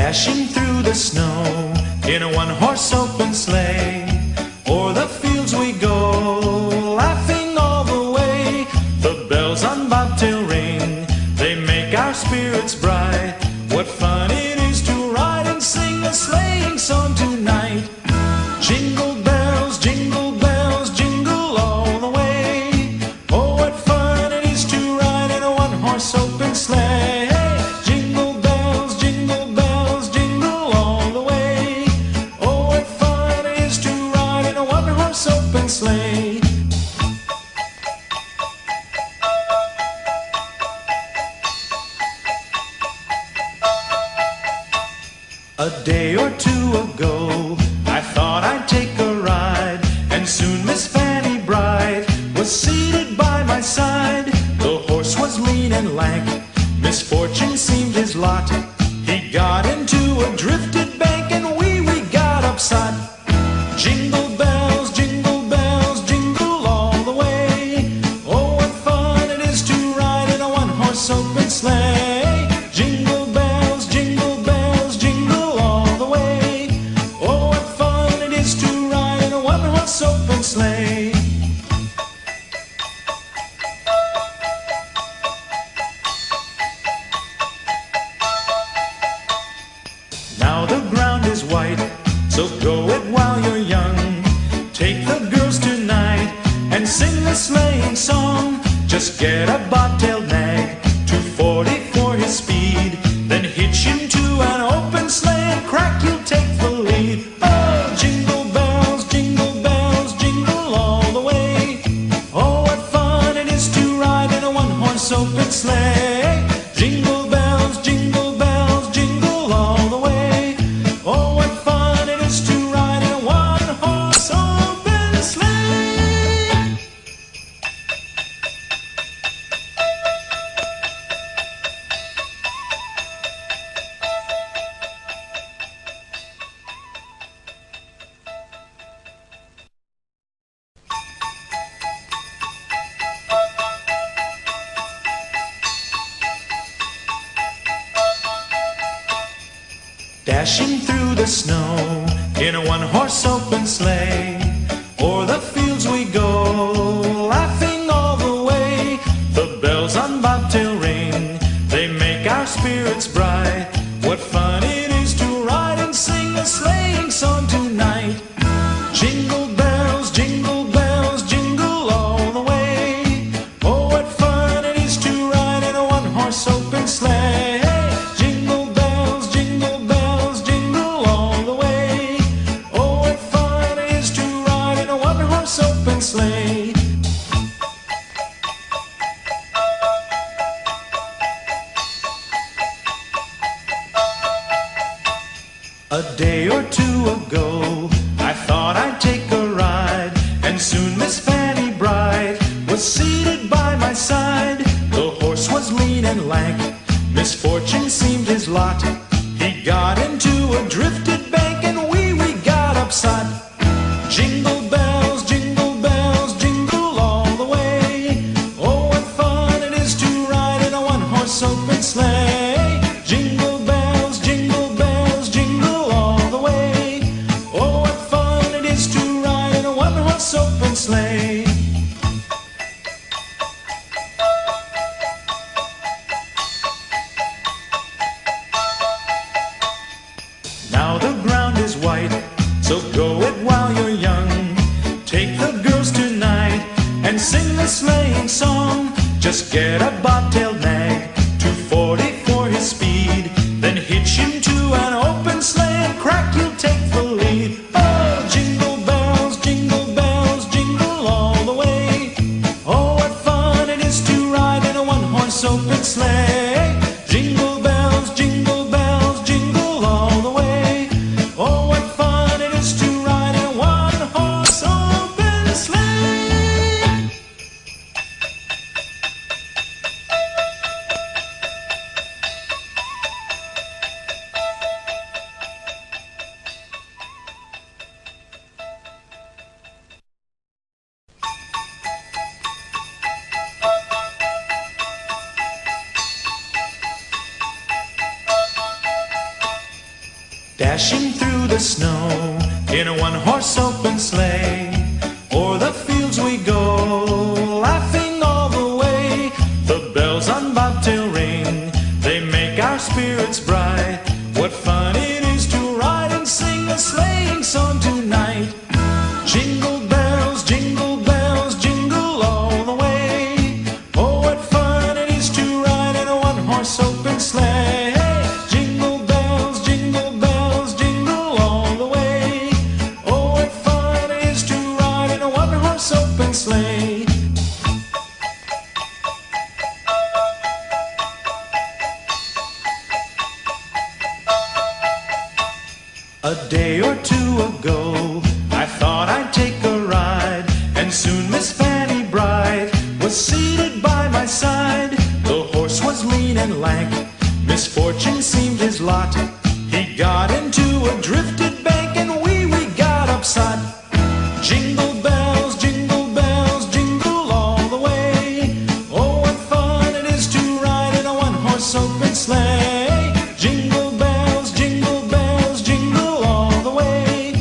Dashing through the snow in a one-horse open sleigh. O'er the fields we go, laughing all the way. The bells on bobtail ring, they make our spirits bright. What fun it is to ride and sing a sleighing song tonight. Jingle bells, jingle bells, jingle all the way. Oh, what fun it is to ride in a one-horse open sleigh. Jingle bells, jingle bells, jingle all the way. Oh, what fun it is to ride in a one-horse open sleigh. A day or two ago, I thought I'd take a ride, and soon Miss Fanny Bright was seated by my side. The horse was lean and lank, misfortune seemed his lot. He got into a drifted bank, and we got upset. Jingle bells, jingle all the way. Oh, what fun it is to ride in a one-horse open sleigh. Jingle bells, jingle all the way. Oh, what fun it is to ride in a one-horse open sleigh. Now the ground is white, so go it while you're young. Take the girls tonight and sing the sleighing song. Just get a bobtailed nag, 240 for his speed. Then hitch him to an open sleigh and crack, you'll take the lead. Oh, jingle bells, jingle all the way. Oh, what fun it is to ride in a one-horse open sleigh. Jingle bells, jingle all the way. Oh, what fun it is to ride in a one-horse open sleigh. Dashing through the snow in a one-horse open sleigh. O'er the fields we go, laughing all the way. The bells on bobtail ring, they make our spirits bright. What fun it is to ride and sing a sleighing song tonight. Jingle bells, jingle all the way. Oh, what fun it is to ride in a one-horse open sleigh. Jingle bells, jingle all the way. Oh, what fun it is to ride in a one-horse open sleigh. A day or two ago, I thought I'd take a ride, and soon Miss Fanny Bright was seated by my side. The horse was lean and lank, misfortune seemed his lot. He got into a drifted bank, and we got upset. Jingle bells, jingle all the way. Oh, what fun it is to ride in a one-horse open sleigh. Jingle bells, jingle all the way. Oh, what fun it is to ride in a one-horse open sleigh. Now the ground is white, so go it while you're young. Take the girls tonight and sing the sleighing song. Just get a bobtailed nag, 240 for his speed. Then hitch him to an open sleigh and crack, you'll take the lead. Oh, jingle bells, jingle all the way. Oh, what fun it is to ride in a one-horse open sleigh. Jingle bells, jingle all the way. Oh, what fun it is to ride in a one-horse open sleigh. Dashing through the snow in a one-horse open sleigh. O'er the fields we go, laughing all the way. The bells on bobtail ring, they make our spirits bright. What fun it is to ride and sing a sleighing song tonight. Jingle bells, jingle bells, jingle all the way. Oh, what fun it is to ride in a one-horse open sleigh. Jingle bells, jingle bells, jingle all the way. Oh, what fun it is to ride in a one-horse open sleigh. A day or two ago, I thought I'd take a ride, and soon Miss Fanny Bright was seated by my side. The horse was lean and lank, misfortune seemed his lot. He got into a drifted bank, and we got upside. Jingle bells, jingle all the way. Oh, what fun it is to ride in a one-horse open sleigh. Jingle bells, jingle all the way.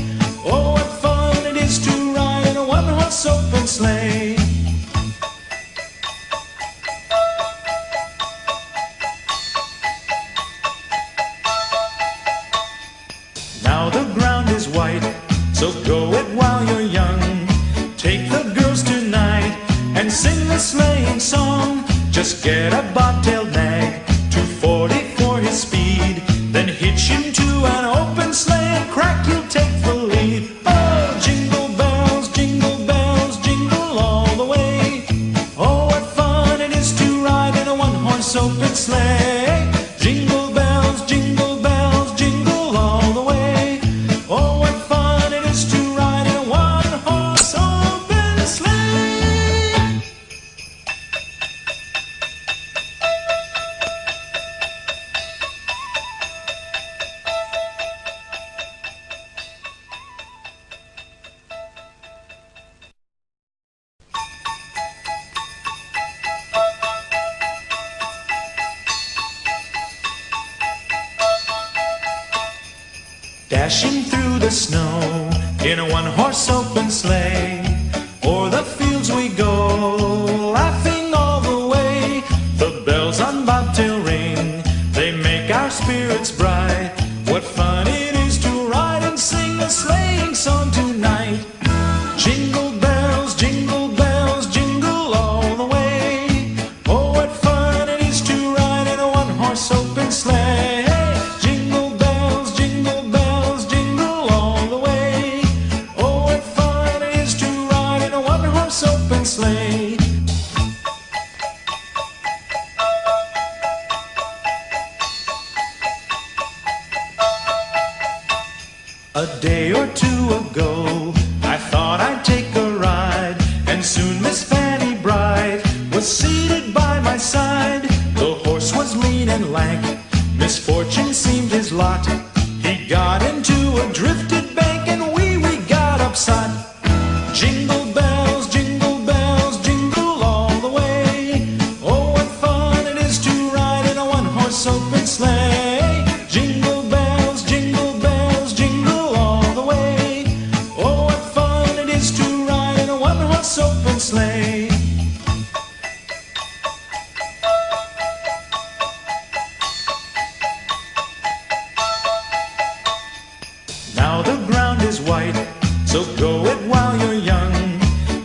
Oh, what fun it is to ride in a one-horse open sleigh. Now the ground is white, so go it while you're young. Take the girls tonight and sing the sleighing song. Just get a bobtailed nag, 240 for his speed. Then hitch him to an open sleigh and crack, you'll take the lead. Oh, jingle bells, jingle all the way. Oh, what fun it is to ride in a one-horse open sleigh. Jingle bells, jingle all the way. Oh, what fun it is to ride in a one-horse open sleigh. Dashing through the snow in a one-horse open sleigh. O'er the fields we go, laughing all the way. The bells on bobtail ring, they make our spirits bright. What fun it is to ride and sing a sleighing song tonight. Jingle bells, jingle all the way. Oh, what fun it is to ride in a one-horse open sleigh. Jingle bells, jingle all the way. Oh, what fun it is to ride in a one-horse open sleigh. A day or two ago, I thought I'd take a ride, and soon Miss Fanny Bright was seated by my side. The horse was lean and lank, misfortune seemed his lot. He got into a drifted bank, and we got upside. Jingle bells, jingle all the way. Oh, what fun it is to ride in a one-horse open sleigh. Jingle bells, jingle all the way. Oh, what fun it is to ride in a one-horse open sleigh. Now the ground is white, so go it while you're young.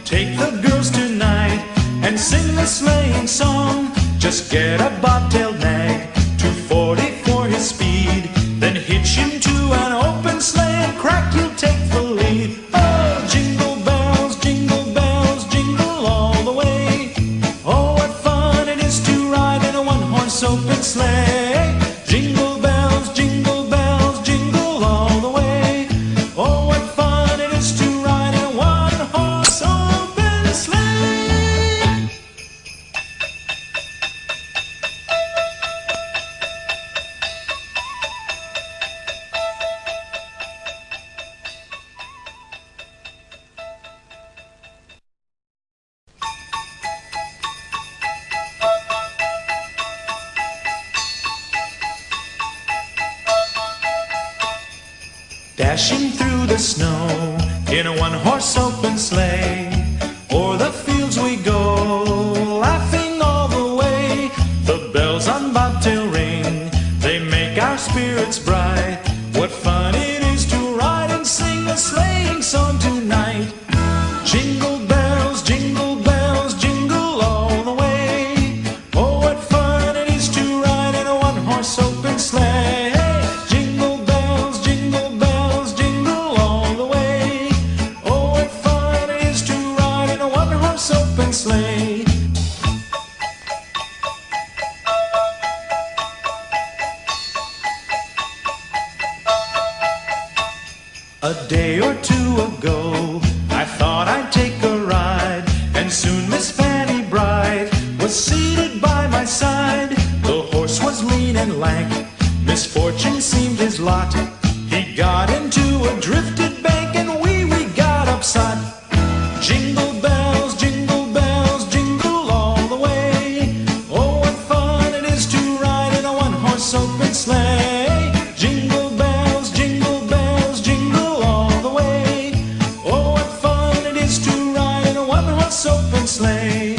Take the girls tonight and sing the sleighing song. Just get a bobtailed nag, 240 for his speed. Then hitch him to an open sleigh and crack, you'll take the lead. Oh, jingle bells, jingle all the way. Oh, what fun it is to ride in a one-horse open sleigh. Jingle bells, jingle all the way. Oh, what fun it is to ride in a one-horse open sleigh. dashing through the snow in a one-horse open sleigh. O'er the fields we go, laughing all the way. The bells on bobtail ring, they make our spirits bright. What fun it is to ride and sing a sleighing song tonight. Jingle bells, jingle bells, jingle all the way. Oh, what fun it is to ride in a one-horse open sleigh. Jingle bells, jingle bells, jingle all the way. Oh, what fun it is to ride in a one-horse open sleigh. A day or two ago, I thought I'd take a ride, and soon Miss Fanny Bright was seated by my side. The horse was lean and lank, misfortune seemed his lot. He got into a drifted bank and we got upset. Jingle bells, jingle all the way. Oh, what fun it is to ride in a one-horse open sleigh. Jingle bells, jingle all the way. Oh, what fun it is to ride in a one-horse open sleigh.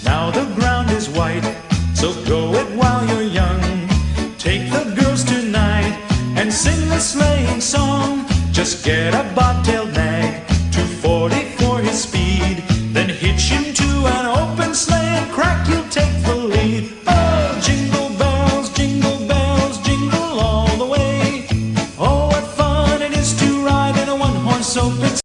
Now the ground is white, so go it while you're young. Take the girls tonight and sing the sleighing song. Just get a bobtailed nag, 240 for his speed, then hitch him to an open